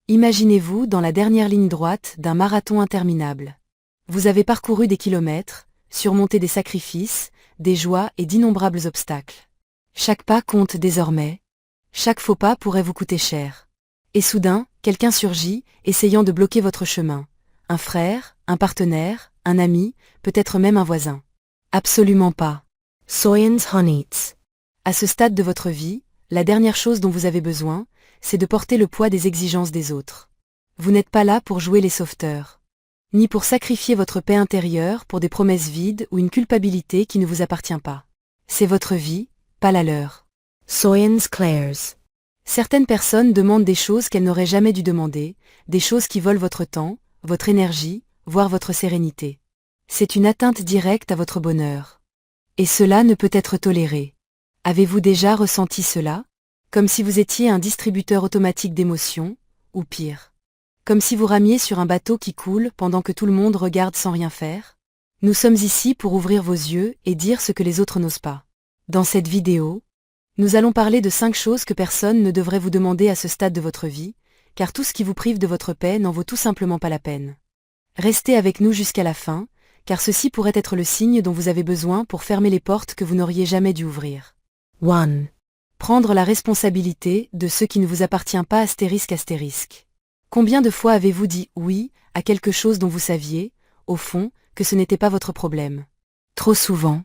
Imaginez-vous dans la dernière ligne droite d'un marathon interminable. Vous avez parcouru des kilomètres, surmonté des sacrifices, des joies et d'innombrables obstacles. Chaque pas compte désormais. Chaque faux pas pourrait vous coûter cher. Et soudain, quelqu'un surgit, essayant de bloquer votre chemin. Un frère, un partenaire, un ami, peut-être même un voisin. Absolument pas. Soyens Honits. À ce stade de votre vie, la dernière chose dont vous avez besoin, c'est de porter le poids des exigences des autres. Vous n'êtes pas là pour jouer les sauveteurs. Ni pour sacrifier votre paix intérieure pour des promesses vides ou une culpabilité qui ne vous appartient pas. C'est votre vie, pas la leur. Soyens Clairs. Certaines personnes demandent des choses qu'elles n'auraient jamais dû demander, des choses qui volent votre temps, votre énergie, voire votre sérénité. C'est une atteinte directe à votre bonheur. Et cela ne peut être toléré. Avez-vous déjà ressenti cela? Comme si vous étiez un distributeur automatique d'émotions, ou pire. Comme si vous ramiez sur un bateau qui coule pendant que tout le monde regarde sans rien faire? Nous sommes ici pour ouvrir vos yeux et dire ce que les autres n'osent pas. Dans cette vidéo, nous allons parler de 5 choses que personne ne devrait vous demander à ce stade de votre vie, car tout ce qui vous prive de votre paix n'en vaut tout simplement pas la peine. Restez avec nous jusqu'à la fin, car ceci pourrait être le signe dont vous avez besoin pour fermer les portes que vous n'auriez jamais dû ouvrir. 1. Prendre la responsabilité de ce qui ne vous appartient pas ***. Combien de fois avez-vous dit oui à quelque chose dont vous saviez, au fond, que ce n'était pas votre problème? Trop souvent.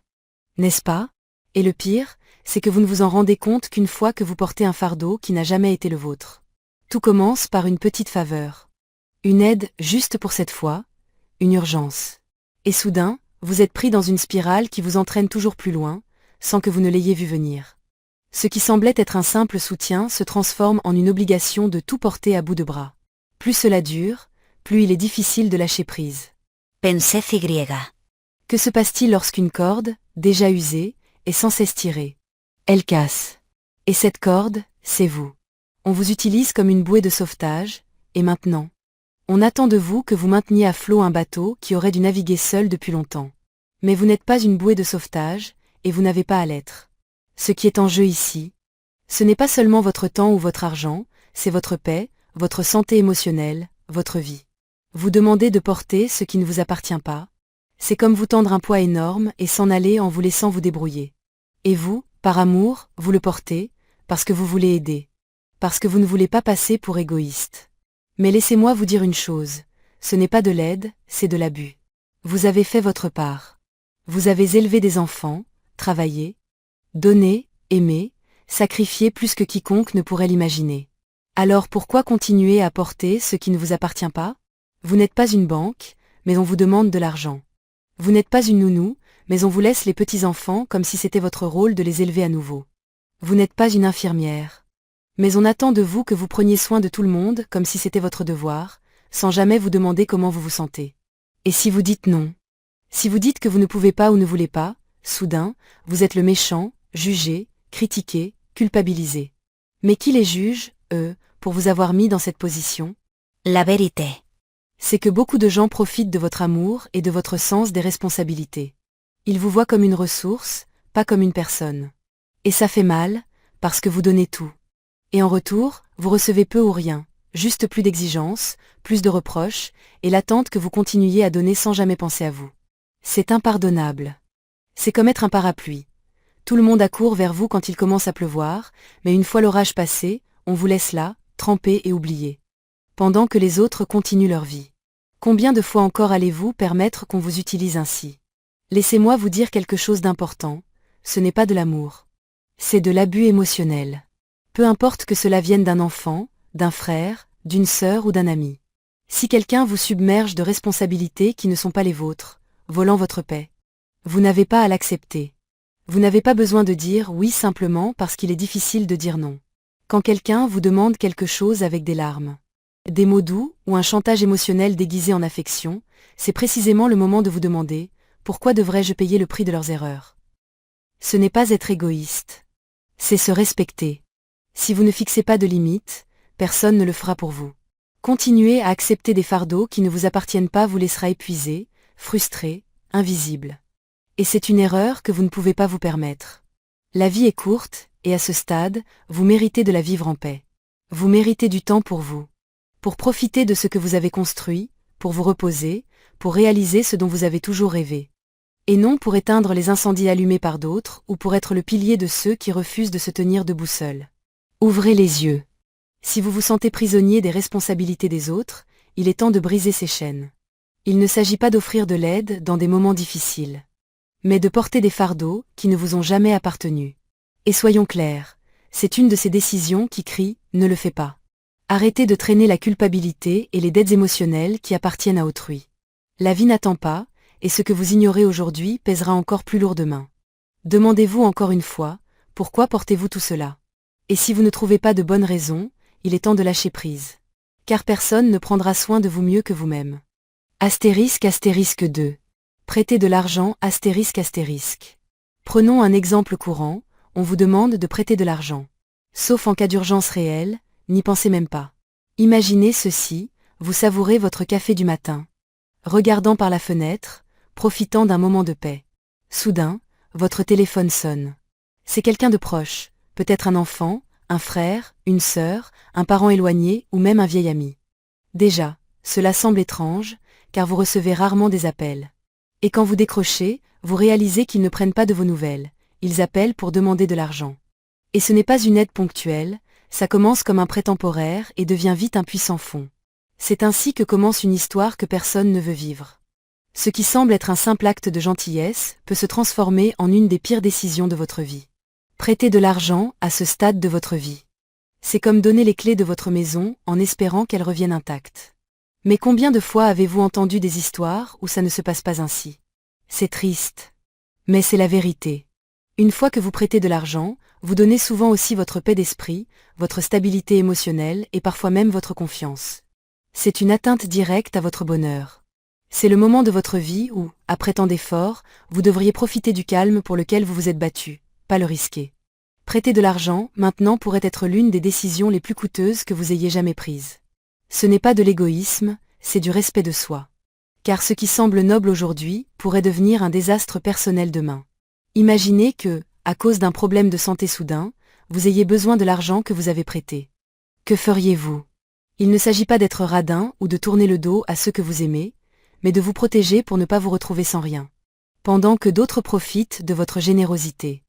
N'est-ce pas? Et le pire, c'est que vous ne vous en rendez compte qu'une fois que vous portez un fardeau qui n'a jamais été le vôtre. Tout commence par une petite faveur. Une aide juste pour cette fois, une urgence. Et soudain, vous êtes pris dans une spirale qui vous entraîne toujours plus loin, sans que vous ne l'ayez vu venir. Ce qui semblait être un simple soutien se transforme en une obligation de tout porter à bout de bras. Plus cela dure, plus il est difficile de lâcher prise. Pensez Y. Que se passe-t-il lorsqu'une corde, déjà usée, est sans cesse tirée? Elle casse. Et cette corde, c'est vous. On vous utilise comme une bouée de sauvetage, et maintenant? On attend de vous que vous mainteniez à flot un bateau qui aurait dû naviguer seul depuis longtemps. Mais vous n'êtes pas une bouée de sauvetage, et vous n'avez pas à l'être. Ce qui est en jeu ici, ce n'est pas seulement votre temps ou votre argent, c'est votre paix, votre santé émotionnelle, votre vie. Vous demandez de porter ce qui ne vous appartient pas. C'est comme vous tendre un poids énorme et s'en aller en vous laissant vous débrouiller. Et vous, par amour, vous le portez, parce que vous voulez aider. Parce que vous ne voulez pas passer pour égoïste. Mais laissez-moi vous dire une chose, ce n'est pas de l'aide, c'est de l'abus. Vous avez fait votre part. Vous avez élevé des enfants, travaillé, donné, aimé, sacrifié plus que quiconque ne pourrait l'imaginer. Alors pourquoi continuer à porter ce qui ne vous appartient pas? Vous n'êtes pas une banque, mais on vous demande de l'argent. Vous n'êtes pas une nounou, mais on vous laisse les petits-enfants comme si c'était votre rôle de les élever à nouveau. Vous n'êtes pas une infirmière. Mais on attend de vous que vous preniez soin de tout le monde comme si c'était votre devoir, sans jamais vous demander comment vous vous sentez. Et si vous dites non? Si vous dites que vous ne pouvez pas ou ne voulez pas, soudain, vous êtes le méchant, jugé, critiqué, culpabilisé. Mais qui les juge, eux, pour vous avoir mis dans cette position? La vérité. C'est que beaucoup de gens profitent de votre amour et de votre sens des responsabilités. Ils vous voient comme une ressource, pas comme une personne. Et ça fait mal, parce que vous donnez tout. Et en retour, vous recevez peu ou rien, juste plus d'exigences, plus de reproches, et l'attente que vous continuiez à donner sans jamais penser à vous. C'est impardonnable. C'est comme être un parapluie. Tout le monde accourt vers vous quand il commence à pleuvoir, mais une fois l'orage passé, on vous laisse là, trempé et oublié. Pendant que les autres continuent leur vie. Combien de fois encore allez-vous permettre qu'on vous utilise ainsi? Laissez-moi vous dire quelque chose d'important, ce n'est pas de l'amour. C'est de l'abus émotionnel. Peu importe que cela vienne d'un enfant, d'un frère, d'une sœur ou d'un ami. Si quelqu'un vous submerge de responsabilités qui ne sont pas les vôtres, volant votre paix, vous n'avez pas à l'accepter. Vous n'avez pas besoin de dire oui simplement parce qu'il est difficile de dire non. Quand quelqu'un vous demande quelque chose avec des larmes, des mots doux ou un chantage émotionnel déguisé en affection, c'est précisément le moment de vous demander « Pourquoi devrais-je payer le prix de leurs erreurs ?» Ce n'est pas être égoïste. C'est se respecter. Si vous ne fixez pas de limites, personne ne le fera pour vous. Continuer à accepter des fardeaux qui ne vous appartiennent pas vous laissera épuisé, frustré, invisible. Et c'est une erreur que vous ne pouvez pas vous permettre. La vie est courte, et à ce stade, vous méritez de la vivre en paix. Vous méritez du temps pour vous. pour profiter de ce que vous avez construit, pour vous reposer, pour réaliser ce dont vous avez toujours rêvé. Et non pour éteindre les incendies allumés par d'autres ou pour être le pilier de ceux qui refusent de se tenir debout seuls. Ouvrez les yeux. Si vous vous sentez prisonnier des responsabilités des autres, il est temps de briser ces chaînes. Il ne s'agit pas d'offrir de l'aide dans des moments difficiles, mais de porter des fardeaux qui ne vous ont jamais appartenu. Et soyons clairs, c'est une de ces décisions qui crie « ne le fais pas ». Arrêtez de traîner la culpabilité et les dettes émotionnelles qui appartiennent à autrui. La vie n'attend pas, et ce que vous ignorez aujourd'hui pèsera encore plus lourd demain. Demandez-vous encore une fois, pourquoi portez-vous tout cela? Et si vous ne trouvez pas de bonnes raisons, il est temps de lâcher prise. Car personne ne prendra soin de vous mieux que vous-même. Astérisque 2. Prêtez de l'argent astérisque. Prenons un exemple courant, on vous demande de prêter de l'argent. Sauf en cas d'urgence réelle, n'y pensez même pas. Imaginez ceci, vous savourez votre café du matin. Regardant par la fenêtre, profitant d'un moment de paix. Soudain, votre téléphone sonne. C'est quelqu'un de proche, peut-être un enfant, un frère, une sœur, un parent éloigné ou même un vieil ami. Déjà, cela semble étrange, car vous recevez rarement des appels. Et quand vous décrochez, vous réalisez qu'ils ne prennent pas de vos nouvelles, ils appellent pour demander de l'argent. Et ce n'est pas une aide ponctuelle, ça commence comme un prêt temporaire et devient vite un puissant fond. C'est ainsi que commence une histoire que personne ne veut vivre. Ce qui semble être un simple acte de gentillesse peut se transformer en une des pires décisions de votre vie. Prêter de l'argent à ce stade de votre vie. C'est comme donner les clés de votre maison en espérant qu'elle revienne intacte. Mais combien de fois avez-vous entendu des histoires où ça ne se passe pas ainsi? C'est triste. Mais c'est la vérité. Une fois que vous prêtez de l'argent, vous donnez souvent aussi votre paix d'esprit, votre stabilité émotionnelle et parfois même votre confiance. C'est une atteinte directe à votre bonheur. C'est le moment de votre vie où, après tant d'efforts, vous devriez profiter du calme pour lequel vous vous êtes battu, pas le risquer. Prêter de l'argent, maintenant, pourrait être l'une des décisions les plus coûteuses que vous ayez jamais prises. Ce n'est pas de l'égoïsme, c'est du respect de soi. Car ce qui semble noble aujourd'hui pourrait devenir un désastre personnel demain. Imaginez que, à cause d'un problème de santé soudain, vous ayez besoin de l'argent que vous avez prêté. Que feriez-vous? Il ne s'agit pas d'être radin ou de tourner le dos à ceux que vous aimez, mais de vous protéger pour ne pas vous retrouver sans rien. Pendant que d'autres profitent de votre générosité.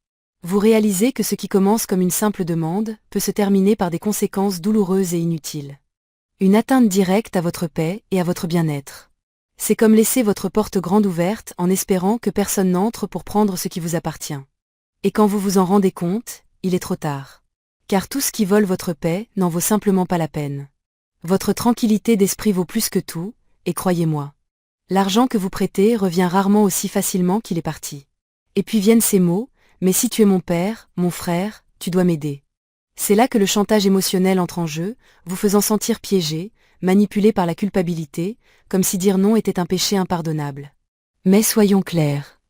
Vous réalisez que ce qui commence comme une simple demande peut se terminer par des conséquences douloureuses et inutiles. Une atteinte directe à votre paix et à votre bien-être. C'est comme laisser votre porte grande ouverte en espérant que personne n'entre pour prendre ce qui vous appartient. Et quand vous vous en rendez compte, il est trop tard. Car tout ce qui vole votre paix n'en vaut simplement pas la peine. Votre tranquillité d'esprit vaut plus que tout, et croyez-moi. L'argent que vous prêtez revient rarement aussi facilement qu'il est parti. Et puis viennent ces mots, mais si tu es mon père, mon frère, tu dois m'aider. C'est là que le chantage émotionnel entre en jeu, vous faisant sentir piégé, manipulé par la culpabilité, comme si dire non était un péché impardonnable. Mais soyons clairs.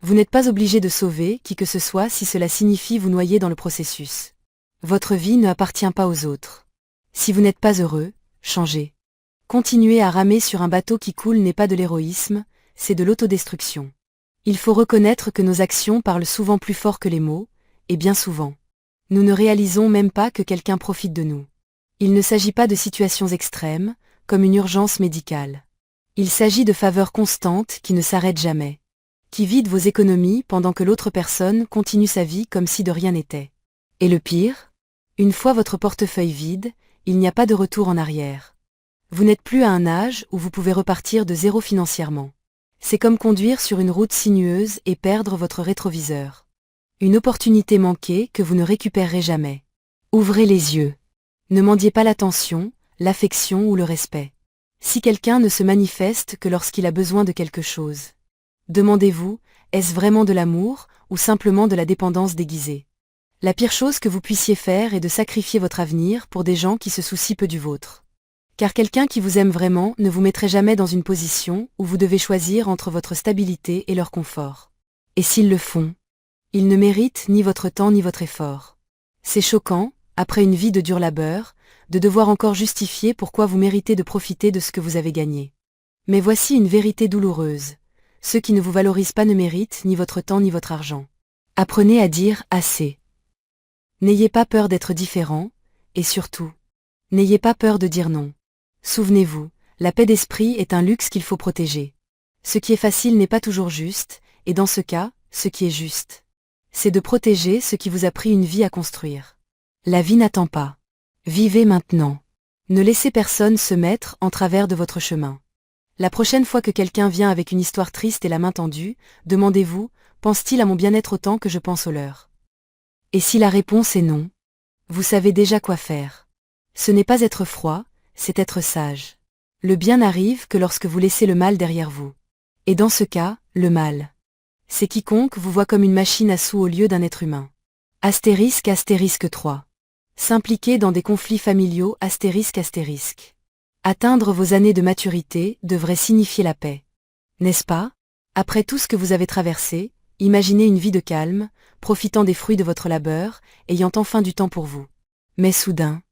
Vous n'êtes pas obligé de sauver qui que ce soit si cela signifie vous noyer dans le processus. Votre vie ne appartient pas aux autres. Si vous n'êtes pas heureux, changez. Continuer à ramer sur un bateau qui coule n'est pas de l'héroïsme, c'est de l'autodestruction. Il faut reconnaître que nos actions parlent souvent plus fort que les mots, et bien souvent. Nous ne réalisons même pas que quelqu'un profite de nous. Il ne s'agit pas de situations extrêmes, comme une urgence médicale. Il s'agit de faveurs constantes qui ne s'arrêtent jamais. Qui vident vos économies pendant que l'autre personne continue sa vie comme si de rien n'était. Et le pire? Une fois votre portefeuille vide, il n'y a pas de retour en arrière. Vous n'êtes plus à un âge où vous pouvez repartir de zéro financièrement. C'est comme conduire sur une route sinueuse et perdre votre rétroviseur. Une opportunité manquée que vous ne récupérerez jamais. Ouvrez les yeux. Ne mendiez pas l'attention, l'affection ou le respect. Si quelqu'un ne se manifeste que lorsqu'il a besoin de quelque chose. Demandez-vous, est-ce vraiment de l'amour ou simplement de la dépendance déguisée? La pire chose que vous puissiez faire est de sacrifier votre avenir pour des gens qui se soucient peu du vôtre. Car quelqu'un qui vous aime vraiment ne vous mettrait jamais dans une position où vous devez choisir entre votre stabilité et leur confort. Et s'ils le font, ils ne méritent ni votre temps ni votre effort. C'est choquant, après une vie de dur labeur, de devoir encore justifier pourquoi vous méritez de profiter de ce que vous avez gagné. Mais voici une vérité douloureuse. Ceux qui ne vous valorisent pas ne méritent ni votre temps ni votre argent. Apprenez à dire assez. N'ayez pas peur d'être différent, et surtout, n'ayez pas peur de dire non. Souvenez-vous, la paix d'esprit est un luxe qu'il faut protéger. Ce qui est facile n'est pas toujours juste, et dans ce cas, ce qui est juste, c'est de protéger ce qui vous a pris une vie à construire. La vie n'attend pas. Vivez maintenant. Ne laissez personne se mettre en travers de votre chemin. La prochaine fois que quelqu'un vient avec une histoire triste et la main tendue, demandez-vous, pense-t-il à mon bien-être autant que je pense au leur? Et si la réponse est non, vous savez déjà quoi faire. Ce n'est pas être froid, c'est être sage. Le bien n'arrive que lorsque vous laissez le mal derrière vous. Et dans ce cas, le mal, c'est quiconque vous voit comme une machine à sous au lieu d'un être humain. Astérisque 3. S'impliquer dans des conflits familiaux astérisque. Atteindre vos années de maturité devrait signifier la paix. N'est-ce pas? Après tout ce que vous avez traversé, imaginez une vie de calme, profitant des fruits de votre labeur, ayant enfin du temps pour vous. Mais soudain,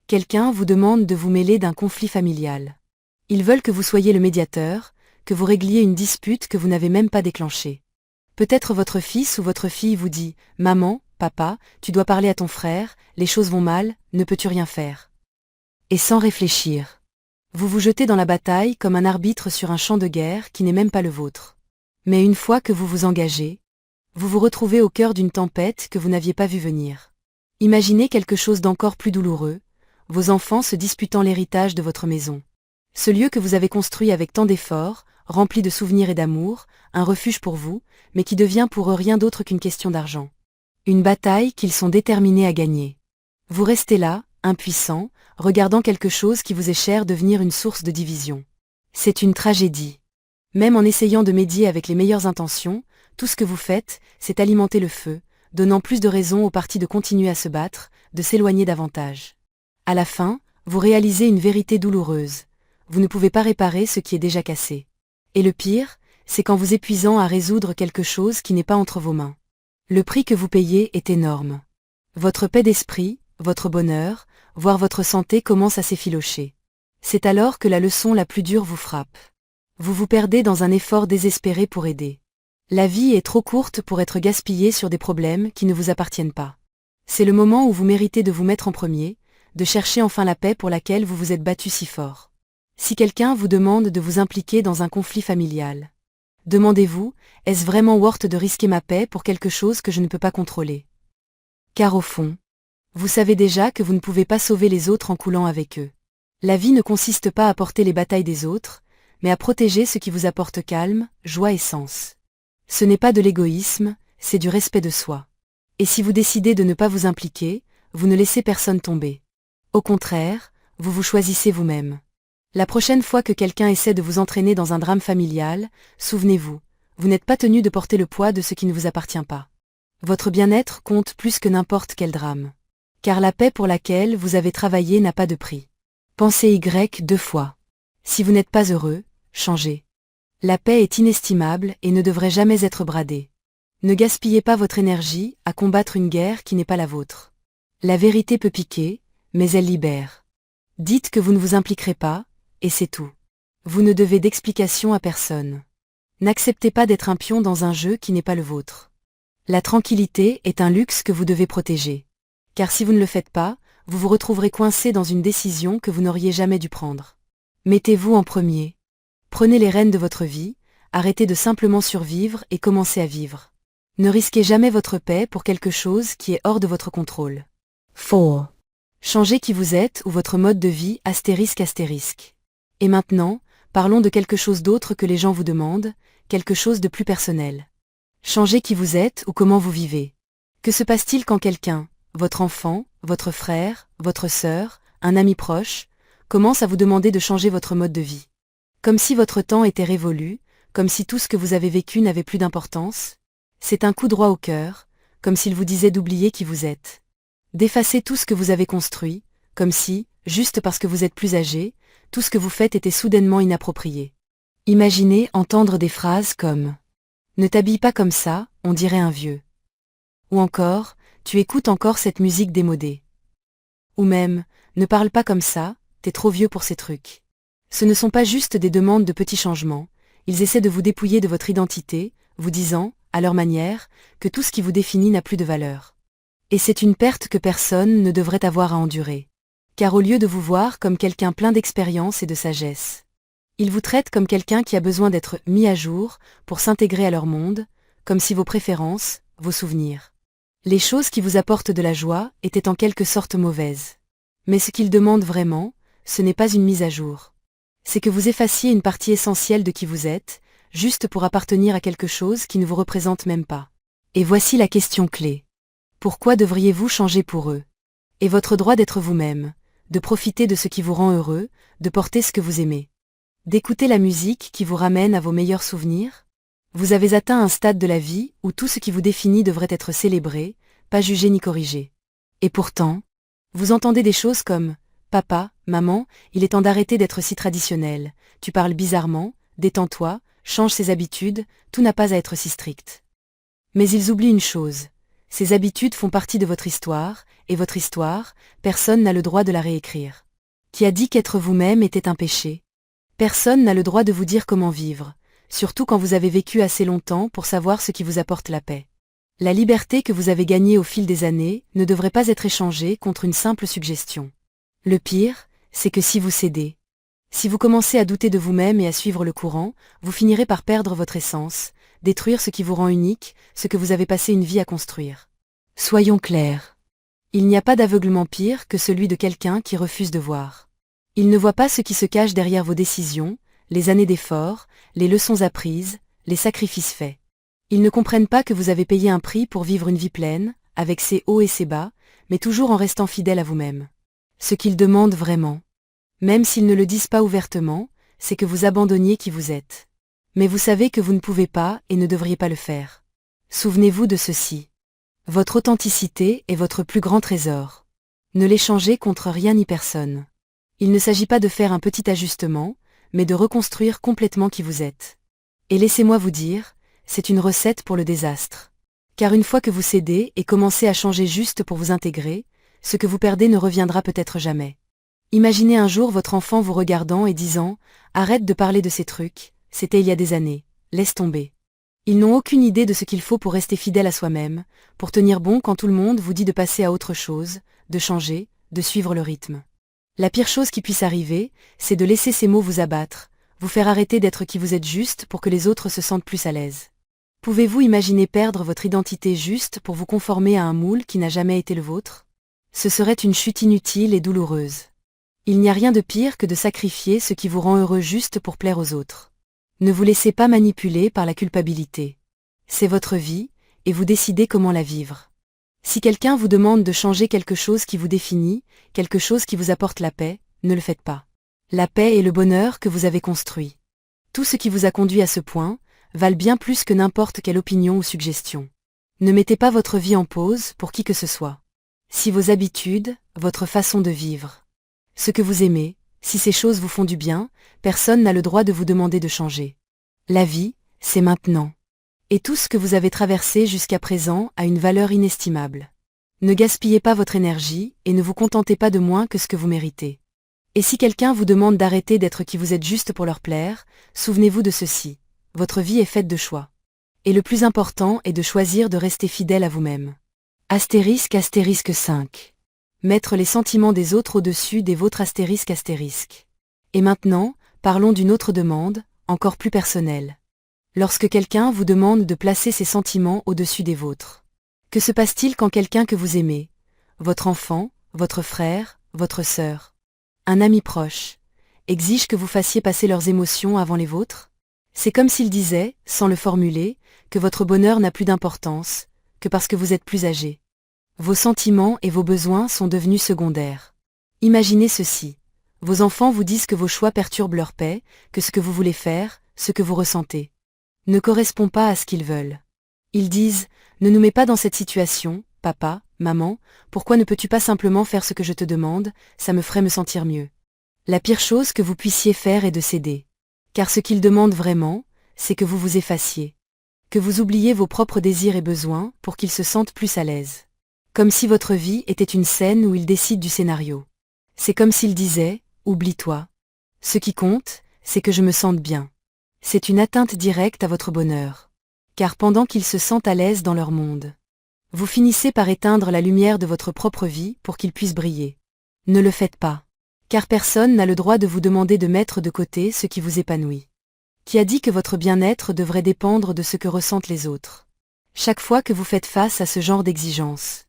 quelqu'un vous demande de vous mêler d'un conflit familial. Ils veulent que vous soyez le médiateur, que vous régliez une dispute que vous n'avez même pas déclenchée. Peut-être votre fils ou votre fille vous dit « Maman, papa, tu dois parler à ton frère, les choses vont mal, ne peux-tu rien faire ?» Et sans réfléchir, vous vous jetez dans la bataille comme un arbitre sur un champ de guerre qui n'est même pas le vôtre. Mais une fois que vous vous engagez, vous vous retrouvez au cœur d'une tempête que vous n'aviez pas vue venir. Imaginez quelque chose d'encore plus douloureux, vos enfants se disputant l'héritage de votre maison. Ce lieu que vous avez construit avec tant d'efforts, rempli de souvenirs et d'amour, un refuge pour vous, mais qui devient pour eux rien d'autre qu'une question d'argent. Une bataille qu'ils sont déterminés à gagner. Vous restez là, impuissant, regardant quelque chose qui vous est cher devenir une source de division. C'est une tragédie. Même en essayant de médier avec les meilleures intentions, tout ce que vous faites, c'est alimenter le feu, donnant plus de raisons aux parties de continuer à se battre, de s'éloigner davantage. À la fin, vous réalisez une vérité douloureuse. Vous ne pouvez pas réparer ce qui est déjà cassé. Et le pire, c'est qu'en vous épuisant à résoudre quelque chose qui n'est pas entre vos mains. Le prix que vous payez est énorme. Votre paix d'esprit, votre bonheur, voire votre santé commence à s'effilocher. C'est alors que la leçon la plus dure vous frappe. Vous vous perdez dans un effort désespéré pour aider. La vie est trop courte pour être gaspillée sur des problèmes qui ne vous appartiennent pas. C'est le moment où vous méritez de vous mettre en premier, de chercher enfin la paix pour laquelle vous vous êtes battu si fort. Si quelqu'un vous demande de vous impliquer dans un conflit familial, demandez-vous, est-ce vraiment worth de risquer ma paix pour quelque chose que je ne peux pas contrôler? Car au fond, vous savez déjà que vous ne pouvez pas sauver les autres en coulant avec eux. La vie ne consiste pas à porter les batailles des autres, mais à protéger ce qui vous apporte calme, joie et sens. Ce n'est pas de l'égoïsme, c'est du respect de soi. Et si vous décidez de ne pas vous impliquer, vous ne laissez personne tomber. Au contraire, vous vous choisissez vous-même. La prochaine fois que quelqu'un essaie de vous entraîner dans un drame familial, souvenez-vous, vous n'êtes pas tenu de porter le poids de ce qui ne vous appartient pas. Votre bien-être compte plus que n'importe quel drame. Car la paix pour laquelle vous avez travaillé n'a pas de prix. Pensez Y 2 fois. Si vous n'êtes pas heureux, changez. La paix est inestimable et ne devrait jamais être bradée. Ne gaspillez pas votre énergie à combattre une guerre qui n'est pas la vôtre. La vérité peut piquer, mais elle libère. Dites que vous ne vous impliquerez pas, et c'est tout. Vous ne devez d'explication à personne. N'acceptez pas d'être un pion dans un jeu qui n'est pas le vôtre. La tranquillité est un luxe que vous devez protéger. Car si vous ne le faites pas, vous vous retrouverez coincé dans une décision que vous n'auriez jamais dû prendre. Mettez-vous en premier. Prenez les rênes de votre vie, arrêtez de simplement survivre et commencez à vivre. Ne risquez jamais votre paix pour quelque chose qui est hors de votre contrôle. 4. Changez qui vous êtes ou votre mode de vie astérisque. Et maintenant, parlons de quelque chose d'autre que les gens vous demandent, quelque chose de plus personnel. Changez qui vous êtes ou comment vous vivez. Que se passe-t-il quand quelqu'un, votre enfant, votre frère, votre sœur, un ami proche, commence à vous demander de changer votre mode de vie? Comme si votre temps était révolu, comme si tout ce que vous avez vécu n'avait plus d'importance? C'est un coup droit au cœur, comme s'il vous disait d'oublier qui vous êtes. D'effacer tout ce que vous avez construit, comme si, juste parce que vous êtes plus âgé, tout ce que vous faites était soudainement inapproprié. Imaginez entendre des phrases comme « Ne t'habille pas comme ça, on dirait un vieux » ou encore « Tu écoutes encore cette musique démodée » ou même « Ne parle pas comme ça, t'es trop vieux pour ces trucs ». Ce ne sont pas juste des demandes de petits changements, ils essaient de vous dépouiller de votre identité, vous disant, à leur manière, que tout ce qui vous définit n'a plus de valeur. Et c'est une perte que personne ne devrait avoir à endurer. Car au lieu de vous voir comme quelqu'un plein d'expérience et de sagesse, ils vous traitent comme quelqu'un qui a besoin d'être mis à jour pour s'intégrer à leur monde, comme si vos préférences, vos souvenirs, les choses qui vous apportent de la joie étaient en quelque sorte mauvaises. Mais ce qu'ils demandent vraiment, ce n'est pas une mise à jour. C'est que vous effaciez une partie essentielle de qui vous êtes, juste pour appartenir à quelque chose qui ne vous représente même pas. Et voici la question clé. Pourquoi devriez-vous changer pour eux? Et votre droit d'être vous-même, de profiter de ce qui vous rend heureux, de porter ce que vous aimez, d'écouter la musique qui vous ramène à vos meilleurs souvenirs? Vous avez atteint un stade de la vie où tout ce qui vous définit devrait être célébré, pas jugé ni corrigé. Et pourtant, vous entendez des choses comme « Papa, maman, il est temps d'arrêter d'être si traditionnel, tu parles bizarrement, détends-toi, change ses habitudes, tout n'a pas à être si strict. » Mais ils oublient une chose. Ces habitudes font partie de votre histoire, et votre histoire, personne n'a le droit de la réécrire. Qui a dit qu'être vous-même était un péché? Personne n'a le droit de vous dire comment vivre, surtout quand vous avez vécu assez longtemps pour savoir ce qui vous apporte la paix. La liberté que vous avez gagnée au fil des années ne devrait pas être échangée contre une simple suggestion. Le pire, c'est que si vous cédez, si vous commencez à douter de vous-même et à suivre le courant, vous finirez par perdre votre essence, détruire ce qui vous rend unique, ce que vous avez passé une vie à construire. Soyons clairs. Il n'y a pas d'aveuglement pire que celui de quelqu'un qui refuse de voir. Il ne voit pas ce qui se cache derrière vos décisions, les années d'efforts, les leçons apprises, les sacrifices faits. Ils ne comprennent pas que vous avez payé un prix pour vivre une vie pleine, avec ses hauts et ses bas, mais toujours en restant fidèle à vous-même. Ce qu'ils demandent vraiment, même s'ils ne le disent pas ouvertement, c'est que vous abandonniez qui vous êtes. Mais vous savez que vous ne pouvez pas et ne devriez pas le faire. Souvenez-vous de ceci. Votre authenticité est votre plus grand trésor. Ne l'échangez contre rien ni personne. Il ne s'agit pas de faire un petit ajustement, mais de reconstruire complètement qui vous êtes. Et laissez-moi vous dire, c'est une recette pour le désastre. Car une fois que vous cédez et commencez à changer juste pour vous intégrer, ce que vous perdez ne reviendra peut-être jamais. Imaginez un jour votre enfant vous regardant et disant « Arrête de parler de ces trucs, c'était il y a des années, laisse tomber ». Ils n'ont aucune idée de ce qu'il faut pour rester fidèle à soi-même, pour tenir bon quand tout le monde vous dit de passer à autre chose, de changer, de suivre le rythme. La pire chose qui puisse arriver, c'est de laisser ces mots vous abattre, vous faire arrêter d'être qui vous êtes juste pour que les autres se sentent plus à l'aise. Pouvez-vous imaginer perdre votre identité juste pour vous conformer à un moule qui n'a jamais été le vôtre? Ce serait une chute inutile et douloureuse. Il n'y a rien de pire que de sacrifier ce qui vous rend heureux juste pour plaire aux autres. Ne vous laissez pas manipuler par la culpabilité. C'est votre vie, et vous décidez comment la vivre. Si quelqu'un vous demande de changer quelque chose qui vous définit, quelque chose qui vous apporte la paix, ne le faites pas. La paix et le bonheur que vous avez construits. Tout ce qui vous a conduit à ce point, valent bien plus que n'importe quelle opinion ou suggestion. Ne mettez pas votre vie en pause pour qui que ce soit. Si vos habitudes, votre façon de vivre, ce que vous aimez, si ces choses vous font du bien, personne n'a le droit de vous demander de changer. La vie, c'est maintenant. Et tout ce que vous avez traversé jusqu'à présent a une valeur inestimable. Ne gaspillez pas votre énergie et ne vous contentez pas de moins que ce que vous méritez. Et si quelqu'un vous demande d'arrêter d'être qui vous êtes juste pour leur plaire, souvenez-vous de ceci. Votre vie est faite de choix. Et le plus important est de choisir de rester fidèle à vous-même. Astérisque 5. Mettre les sentiments des autres au-dessus des vôtres astérisque. Et maintenant, parlons d'une autre demande, encore plus personnelle. Lorsque quelqu'un vous demande de placer ses sentiments au-dessus des vôtres. Que se passe-t-il quand quelqu'un que vous aimez, votre enfant, votre frère, votre sœur, un ami proche, exige que vous fassiez passer leurs émotions avant les vôtres? C'est comme s'il disait, sans le formuler, que votre bonheur n'a plus d'importance, que parce que vous êtes plus âgé. Vos sentiments et vos besoins sont devenus secondaires. Imaginez ceci. Vos enfants vous disent que vos choix perturbent leur paix, que ce que vous voulez faire, ce que vous ressentez, ne correspond pas à ce qu'ils veulent. Ils disent « Ne nous mets pas dans cette situation, papa, maman, pourquoi ne peux-tu pas simplement faire ce que je te demande, ça me ferait me sentir mieux ». La pire chose que vous puissiez faire est de céder. Car ce qu'ils demandent vraiment, c'est que vous vous effaciez. Que vous oubliez vos propres désirs et besoins pour qu'ils se sentent plus à l'aise. Comme si votre vie était une scène où ils décident du scénario. C'est comme s'ils disaient « Oublie-toi. Ce qui compte, c'est que je me sente bien ». C'est une atteinte directe à votre bonheur. Car pendant qu'ils se sentent à l'aise dans leur monde, vous finissez par éteindre la lumière de votre propre vie pour qu'ils puissent briller. Ne le faites pas. Car personne n'a le droit de vous demander de mettre de côté ce qui vous épanouit. Qui a dit que votre bien-être devrait dépendre de ce que ressentent les autres? Chaque fois que vous faites face à ce genre d'exigence,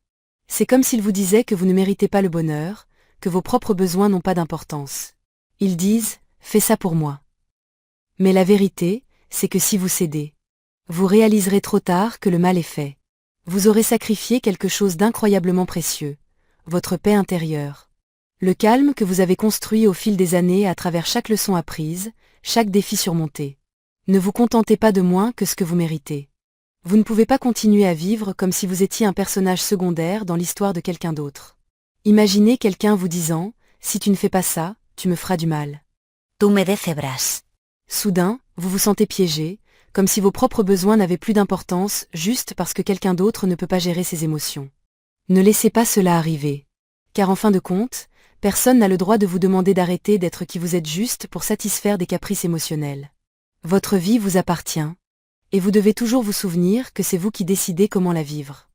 c'est comme s'ils vous disaient que vous ne méritez pas le bonheur, que vos propres besoins n'ont pas d'importance. Ils disent « fais ça pour moi ». Mais la vérité, c'est que si vous cédez, vous réaliserez trop tard que le mal est fait. Vous aurez sacrifié quelque chose d'incroyablement précieux, votre paix intérieure. Le calme que vous avez construit au fil des années à travers chaque leçon apprise, chaque défi surmonté. Ne vous contentez pas de moins que ce que vous méritez. Vous ne pouvez pas continuer à vivre comme si vous étiez un personnage secondaire dans l'histoire de quelqu'un d'autre. Imaginez quelqu'un vous disant « Si tu ne fais pas ça, tu me feras du mal ». Tú me decebras. Soudain, vous vous sentez piégé, comme si vos propres besoins n'avaient plus d'importance juste parce que quelqu'un d'autre ne peut pas gérer ses émotions. Ne laissez pas cela arriver. Car en fin de compte, personne n'a le droit de vous demander d'arrêter d'être qui vous êtes juste pour satisfaire des caprices émotionnels. Votre vie vous appartient. Et vous devez toujours vous souvenir que c'est vous qui décidez comment la vivre.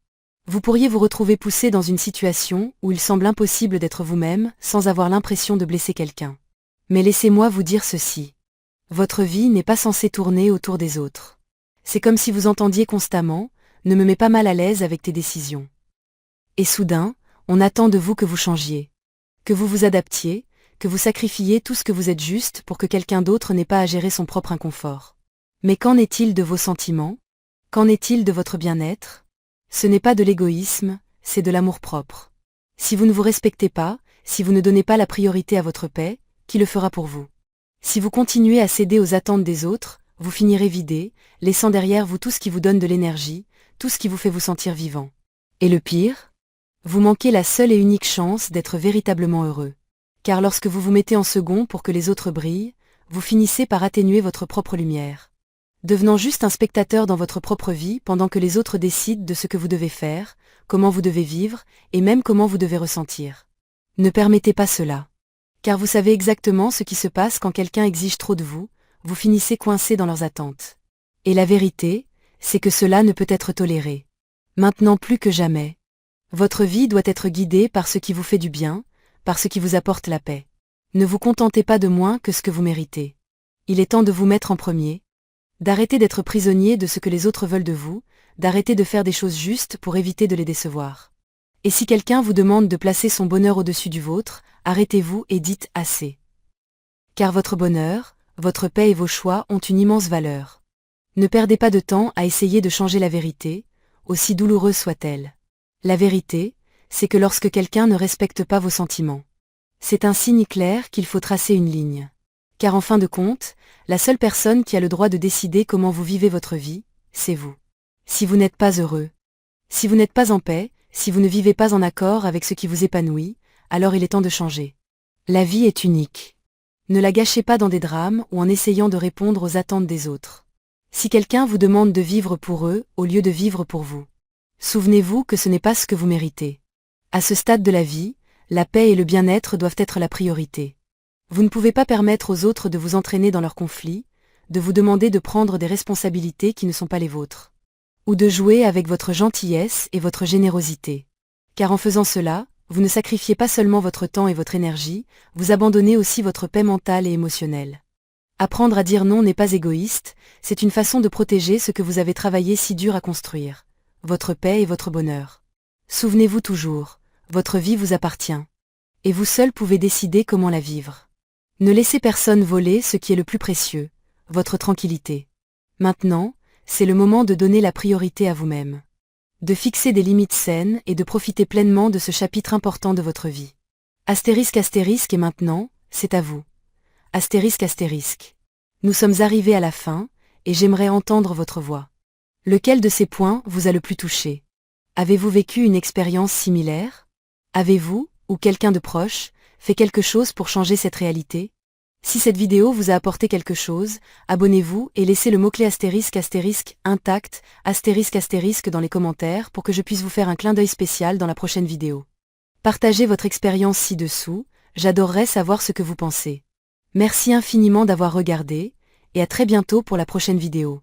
Vous pourriez vous retrouver poussé dans une situation où il semble impossible d'être vous-même sans avoir l'impression de blesser quelqu'un. Mais laissez-moi vous dire ceci. Votre vie n'est pas censée tourner autour des autres. C'est comme si vous entendiez constamment « Ne me mets pas mal à l'aise avec tes décisions ». Et soudain, on attend de vous que vous changiez. Que vous vous adaptiez, que vous sacrifiez tout ce que vous êtes juste pour que quelqu'un d'autre n'ait pas à gérer son propre inconfort. Mais qu'en est-il de vos sentiments? Qu'en est-il de votre bien-être? Ce n'est pas de l'égoïsme, c'est de l'amour-propre. Si vous ne vous respectez pas, si vous ne donnez pas la priorité à votre paix, qui le fera pour vous? Si vous continuez à céder aux attentes des autres, vous finirez vidé, laissant derrière vous tout ce qui vous donne de l'énergie, tout ce qui vous fait vous sentir vivant. Et le pire? Vous manquez la seule et unique chance d'être véritablement heureux. Car lorsque vous vous mettez en second pour que les autres brillent, vous finissez par atténuer votre propre lumière. Devenant juste un spectateur dans votre propre vie pendant que les autres décident de ce que vous devez faire, comment vous devez vivre, et même comment vous devez ressentir. Ne permettez pas cela. Car vous savez exactement ce qui se passe quand quelqu'un exige trop de vous, vous finissez coincé dans leurs attentes. Et la vérité, c'est que cela ne peut être toléré. Maintenant plus que jamais. Votre vie doit être guidée par ce qui vous fait du bien, par ce qui vous apporte la paix. Ne vous contentez pas de moins que ce que vous méritez. Il est temps de vous mettre en premier, d'arrêter d'être prisonnier de ce que les autres veulent de vous, d'arrêter de faire des choses justes pour éviter de les décevoir. Et si quelqu'un vous demande de placer son bonheur au-dessus du vôtre, arrêtez-vous et dites assez. Car votre bonheur, votre paix et vos choix ont une immense valeur. Ne perdez pas de temps à essayer de changer la vérité, aussi douloureuse soit-elle. La vérité, c'est que lorsque quelqu'un ne respecte pas vos sentiments, c'est un signe clair qu'il faut tracer une ligne. Car en fin de compte, la seule personne qui a le droit de décider comment vous vivez votre vie, c'est vous. Si vous n'êtes pas heureux, si vous n'êtes pas en paix, si vous ne vivez pas en accord avec ce qui vous épanouit, alors il est temps de changer. La vie est unique. Ne la gâchez pas dans des drames ou en essayant de répondre aux attentes des autres. Si quelqu'un vous demande de vivre pour eux au lieu de vivre pour vous, souvenez-vous que ce n'est pas ce que vous méritez. À ce stade de la vie, la paix et le bien-être doivent être la priorité. Vous ne pouvez pas permettre aux autres de vous entraîner dans leurs conflits, de vous demander de prendre des responsabilités qui ne sont pas les vôtres, ou de jouer avec votre gentillesse et votre générosité. Car en faisant cela, vous ne sacrifiez pas seulement votre temps et votre énergie, vous abandonnez aussi votre paix mentale et émotionnelle. Apprendre à dire non n'est pas égoïste, c'est une façon de protéger ce que vous avez travaillé si dur à construire, votre paix et votre bonheur. Souvenez-vous toujours, votre vie vous appartient. Et vous seul pouvez décider comment la vivre. Ne laissez personne voler ce qui est le plus précieux, votre tranquillité. Maintenant, c'est le moment de donner la priorité à vous-même. De fixer des limites saines et de profiter pleinement de ce chapitre important de votre vie. Astérisque astérisque et maintenant, c'est à vous. Astérisque astérisque. Nous sommes arrivés à la fin, et j'aimerais entendre votre voix. Lequel de ces points vous a le plus touché? Avez-vous vécu une expérience similaire? Avez-vous, ou quelqu'un de proche, fait quelque chose pour changer cette réalité? Si cette vidéo vous a apporté quelque chose, abonnez-vous et laissez le mot-clé astérisque astérisque intact, astérisque astérisque dans les commentaires pour que je puisse vous faire un clin d'œil spécial dans la prochaine vidéo. Partagez votre expérience ci-dessous, j'adorerais savoir ce que vous pensez. Merci infiniment d'avoir regardé, et à très bientôt pour la prochaine vidéo.